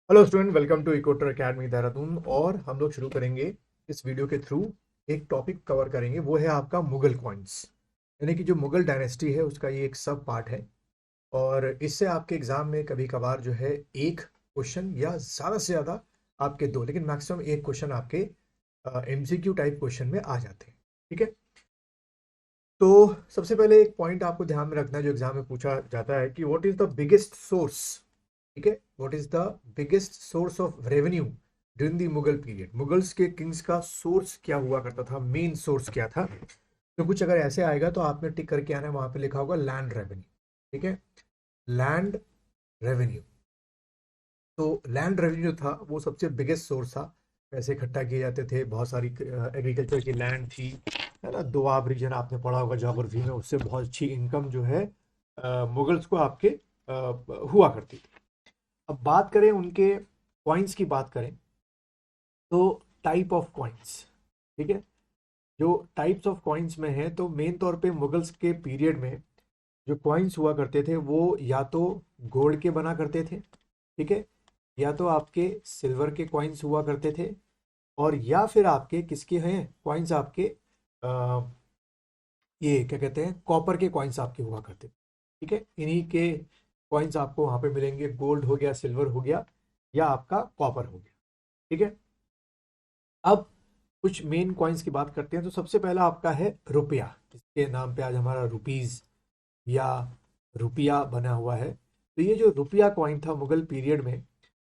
Hello student, welcome to इकोटर academy Dehradun. और हम लोग शुरू करेंगे इस वीडियो के थ्रू एक टॉपिक कवर करेंगे, वो है आपका मुगल कॉइन्स। यानी कि जो मुगल डायनेस्टी है उसका ये एक सब पार्ट है। और इससे आपके एग्जाम में कभी कभार जो है एक क्वेश्चन या ज़्यादा से ज़्यादा आपके दो, लेकिन मैक्सिमम एक क्वेश्चन आपके एमसीक्यू टाइप क्वेश्चन में आ जाते हैं। ठीक है। तो सबसे पहले एक पॉइंट आपको ध्यान में रखना है जो एग्जाम में पूछा जाता है कि what is the biggest source. ठीक है। What is the biggest source of revenue during the Mughal period. Mughals के किंग्स का सोर्स क्या हुआ करता था, मेन सोर्स क्या था। तो कुछ अगर ऐसे आएगा तो आपने टिक करके आना है, वहां पे लिखा होगा लैंड रेवेन्यू। ठीक है। Land revenue. तो लैंड रेवेन्यू था वो सबसे बिगेस्ट सोर्स था। पैसे इकट्ठा किए जाते थे, बहुत सारी एग्रीकल्चर की लैंड थी, है ना। दोआब रीजन आपने पढ़ा होगा ज्योग्राफी में, उससे बहुत अच्छी इनकम जो है मुगल्स को आपके हुआ करती थी। अब बात करें उनके कॉइन्स की बात करें तो टाइप ऑफ कॉइन्स। ठीक है। जो टाइप्स ऑफ कॉइन्स में है तो मेन तौर पे मुगल्स के पीरियड में जो कॉइन्स हुआ करते थे वो या तो गोल्ड के बना करते थे, ठीक है, या तो आपके सिल्वर के कॉइन्स हुआ करते थे, और या फिर आपके किसके हैं कॉइन्स आपके आ, ये क्या कहते हैं कॉपर के कॉइन्स आपके हुआ करते थे। ठीक है। इन्हीं के कॉइन्स आपको वहां पे मिलेंगे, गोल्ड हो गया, सिल्वर हो गया, या आपका कॉपर हो गया। ठीक है। अब कुछ मेन कॉइन्स की बात करते हैं तो सबसे पहला आपका है रुपया, जिसके नाम पे आज हमारा रुपीज या रुपया बना हुआ है। तो ये जो रुपया कॉइन था मुगल पीरियड में,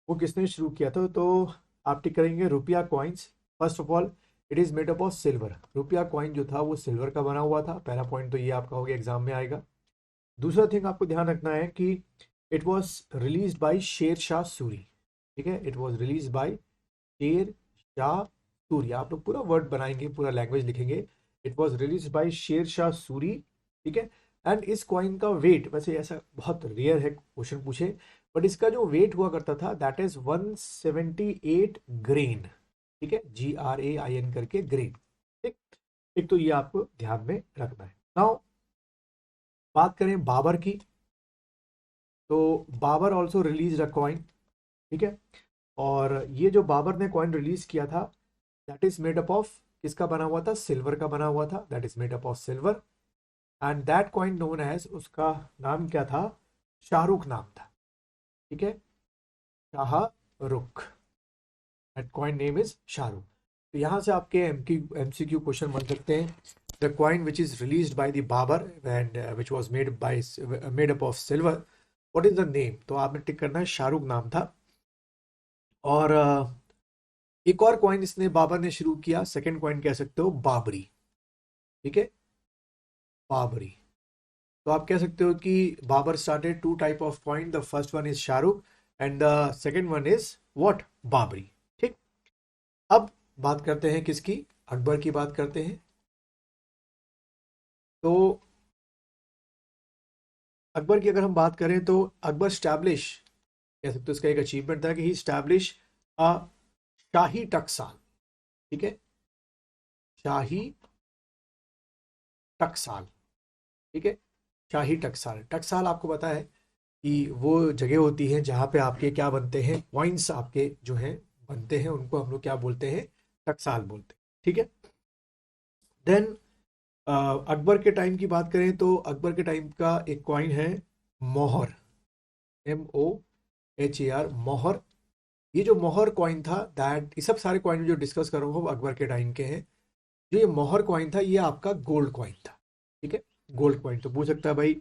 वो किसने शुरू किया था। तो आप टिक करेंगे रुपया coins. First of all it is made up of silver. रुपया कॉइन जो था वो सिल्वर का बना हुआ था। पहला पॉइंट तो ये आपका हो गया, एग्जाम में आएगा। दूसरा थिंग आपको ध्यान रखना है कि it was release by Sher Shah Suri. ठीक है। It was release by Sher Shah Suri. आप लोग पूरा वर्ड बनाएंगे, पूरा लैंग्वेज लिखेंगे। It was release by Sher Shah Suri. ठीक है। एंड इस कॉइन का वेट, वैसे ऐसा बहुत रेयर है क्वेश्चन पूछे, बट इसका जो वेट हुआ करता था दैट इज 178 ग्रेन। ठीक है। GRAIN करके ग्रेन। ठीक। एक तो ये आपको ध्यान में रखना है। नाउ बात करें बाबर की, तो Babur also release a coin. ठीक है। और ये जो बाबर ने कॉइन रिलीज किया था that is made up of, किसका बना हुआ था, सिल्वर का बना हुआ था। That is made up of silver. And that coin known as, उसका नाम क्या था, शाहरुख नाम था। ठीक है। Shahrukh. That coin name is Shahrukh. तो यहां से आपके एमसीक्यू क्वेश्चन बन सकते हैं। The coin which is released by the Babur and which was made up of silver, what is the name. तो आपने टिक करना है शाहरुख नाम था। और एक और कॉइन इसने बाबर ने शुरू किया, सेकंड कॉइन कह सकते हो बाबरी। ठीक है। बाबरी। तो आप कह सकते हो कि Babur started to type of coin, the first one is Shahrukh and the second one is what, Babari. ठीक। अब बात करते हैं किसकी, अकबर की बात करते हैं। तो अकबर की अगर हम बात करें तो अकबर स्टैब्लिश, कह सकते हो इसका एक अचीवमेंट था कि ही स्टैब्लिश अ शाही टकसाल। ठीक है। शाही टकसाल। ठीक है। शाही टकसाल, टकसाल आपको पता है कि वो जगह होती है जहाँ पे आपके क्या बनते हैं, कॉइन्स आपके जो हैं बनते हैं, उनको हम लोग क्या बोलते हैं, टकसाल बोलते हैं। ठीक है। देन अकबर के टाइम की बात करें तो अकबर के टाइम का एक कॉइन है मोहर। MOHAR, मोहर। ये जो मोहर कॉइन था दैट, ये सब सारे कॉइन जो डिस्कस कर रहा हूँ वो अकबर के टाइम के हैं। जो ये मोहर कॉइन था ये आपका गोल्ड कॉइन था। ठीक है। गोल्ड कॉइन तो पूछ सकता है भाई,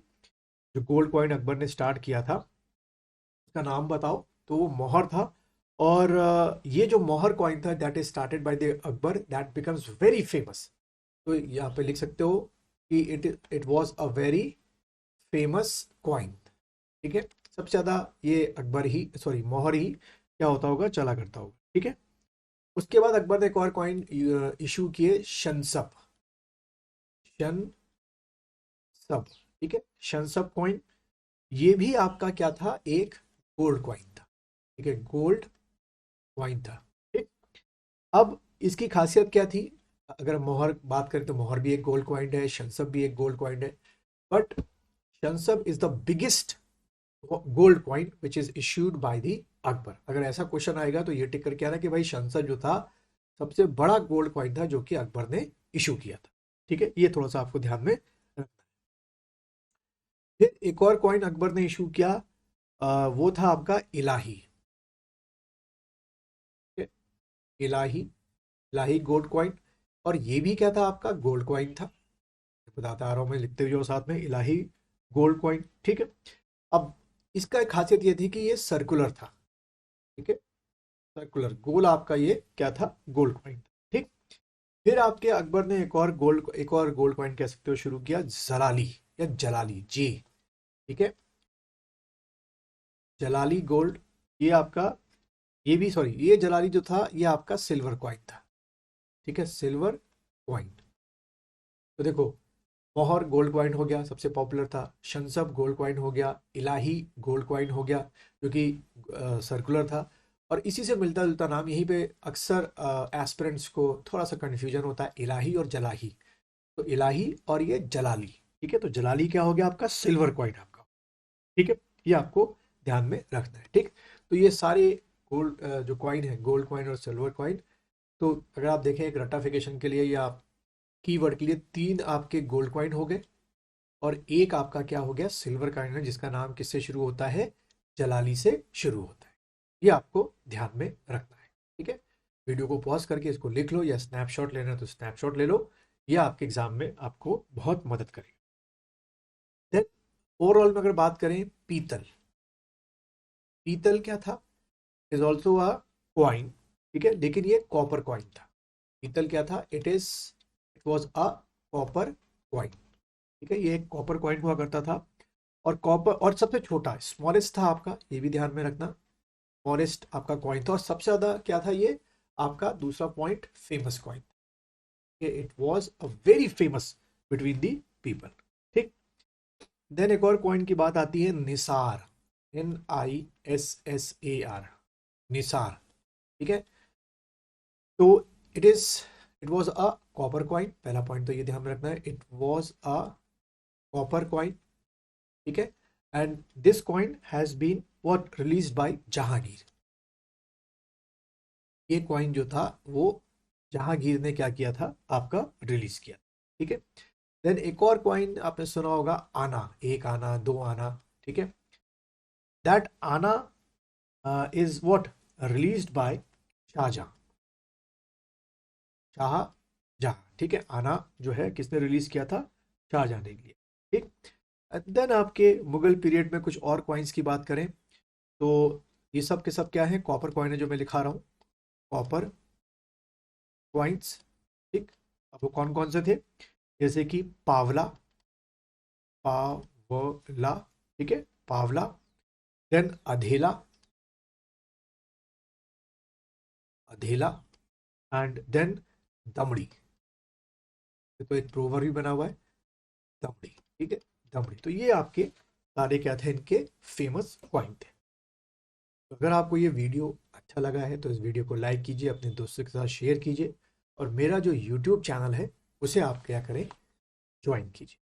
जो गोल्ड कॉइन अकबर ने स्टार्ट किया था उसका नाम बताओ, तो वो मोहर था। और ये जो मोहर कॉइन था that is started by the Akbar, that becomes very famous. तो यहाँ पे लिख सकते हो कि it was a very famous coin. ठीक है। सबसे ज्यादा ये अकबर ही, सॉरी मोहर ही क्या होता होगा, चला करता होगा। ठीक है। उसके बाद अकबर ने एक और कॉइन इशू किए, शनसप। शनसप। ठीक है। शनसप कॉइन, ये भी आपका क्या था, एक गोल्ड कॉइन था। ठीक है। गोल्ड कॉइन था। ठीक। अब इसकी खासियत क्या थी, अगर मोहर बात करें तो मोहर भी एक गोल्ड कॉइन है, शनसप भी एक गोल्ड कॉइन है, बट शनसप is the biggest gold coin which is issued by the Akbar. अगर ऐसा क्वेश्चन आएगा तो ये टिक करके आना कि भाई संसद जो था सबसे बड़ा गोल्ड कॉइन था जो कि अकबर ने इशू किया था। ठीक है, ये थोड़ा सा आपको ध्यान में रखना है। फिर एक और कॉइन अकबर ने इशू किया, वो था आपका इलाही। ठीक है? इलाही, इलाही गोल्ड कॉइन। और ये भी क्या था, आपका गोल्ड कॉइन था। बताता आ रहा हूं मैं, लिखते हुए साथ में, इलाही गोल्ड कॉइन। ठीक है, अब इसका एक खासियत ये थी कि ये सर्कुलर था। ठीक है, सर्कुलर गोल आपका ये क्या था, गोल्ड कॉइन। ठीक, फिर आपके अकबर ने एक और गोल्ड कॉइन कह सकते हो शुरू किया, जलाली या जलाली जी। ठीक है, जलाली गोल्ड, ये आपका, ये भी सॉरी, ये जलाली जो था ये आपका सिल्वर कॉइन था। ठीक है, सिल्वर कॉइन। तो देखो, मोहर गोल्ड कॉइन हो गया, सबसे पॉपुलर था। शंसब गोल्ड कॉइन हो गया, इलाही गोल्ड कॉइन हो गया जो कि सर्कुलर था। और इसी से मिलता जुलता नाम, यहीं पे अक्सर एस्पिरेंट्स को थोड़ा सा कंफ्यूजन होता है, इलाही और जलाही। तो इलाही और ये जलाली। ठीक है, तो जलाली क्या हो गया आपका, सिल्वर कॉइन आपका। ठीक है, ये आपको ध्यान में रखना है। ठीक, तो ये सारे गोल्ड जो कॉइन है, गोल्ड कॉइन और सिल्वर कॉइन। तो अगर आप देखें एक रटाफिकेशन के लिए या आप कीवर्ड के लिए, 3 आपके गोल्ड कॉइन हो गए और एक आपका क्या हो गया, सिल्वर कॉइन है, जिसका नाम किससे शुरू होता है, जलाली से शुरू होता है। ये आपको ध्यान में रखना है। ठीक है, वीडियो को पॉज करके इसको लिख लो, या स्नैपशॉट लेना है तो स्नैपशॉट ले लो। ये आपके एग्जाम में आपको बहुत मदद करेगा। देन ओवरऑल में अगर बात करें, पीतल, पीतल क्या था, इज ऑल्सो अ क्वाइन। ठीक है, लेकिन ये कॉपर क्वाइन था। पीतल क्या था, it was a copper coin. ठीक है, ये एक कॉपर क्वाइन हुआ करता था। और कॉपर, और सबसे छोटा स्मॉलेस्ट था आपका, ये भी ध्यान में रखना, स्मॉलेस्ट आपका क्वाइन था। और सबसे ज्यादा क्या था ये आपका, दूसरा point, famous coin. It was a very famous between the people. ठीक, देन एक और कॉइन की बात आती है, निसार, NISSAR, निसार। ठीक है, तो it is it was a copper coin. पहला पॉइंट तो ये ध्यान में रखना है, it was a copper coin. ठीक है, and this coin has been what released by Jahangir. ये कॉइन जो था वो जहांगीर ने क्या किया था, आपका रिलीज किया। ठीक है, देन एक और कॉइन आपने सुना होगा, आना, एक आना, दो आना। ठीक है, that anna is what released by Shahjahan, Shahjahan. ठीक है, आना जो है किसने रिलीज किया था, शाहजहां ने किया। ठीक, देन आपके मुगल पीरियड में कुछ और कॉइन्स की बात करें तो ये सब के सब क्या है, कॉपर कॉइन है जो मैं लिखा रहा हूँ, कॉपर कॉइन्स। ठीक, अब वो कौन कौन से थे, जैसे कि पावला, पावला। ठीक है, पावला। देन अधेला, अधेला। एंड देन दमड़ी। तो एक प्रोवर्ब भी बना हुआ है, दमड़ी। ठीक है, दमड़ी। तो ये आपके सारे क्या थे, इनके फेमस कॉइन थे। तो अगर आपको ये वीडियो अच्छा लगा है तो इस वीडियो को लाइक कीजिए, अपने दोस्तों के साथ शेयर कीजिए, और मेरा जो यूट्यूब चैनल है उसे आप क्या करें, ज्वाइन कीजिए।